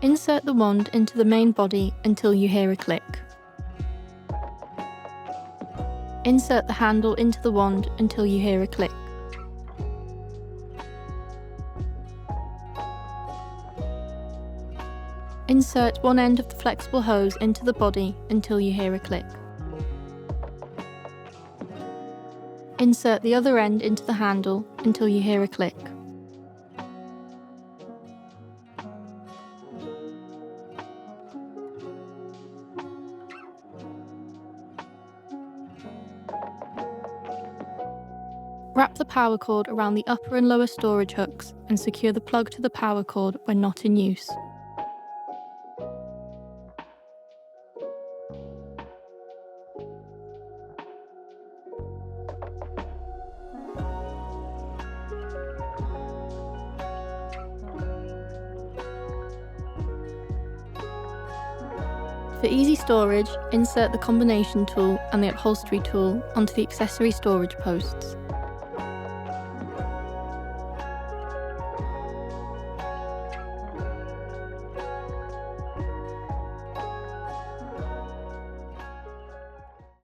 Insert the wand into the main body until you hear a click. Insert the handle into the wand until you hear a click. Insert one end of the flexible hose into the body until you hear a click. Insert the other end into the handle until you hear a click. Wrap the power cord around the upper and lower storage hooks and secure the plug to the power cord when not in use. For easy storage, insert the combination tool and the upholstery tool onto the accessory storage posts.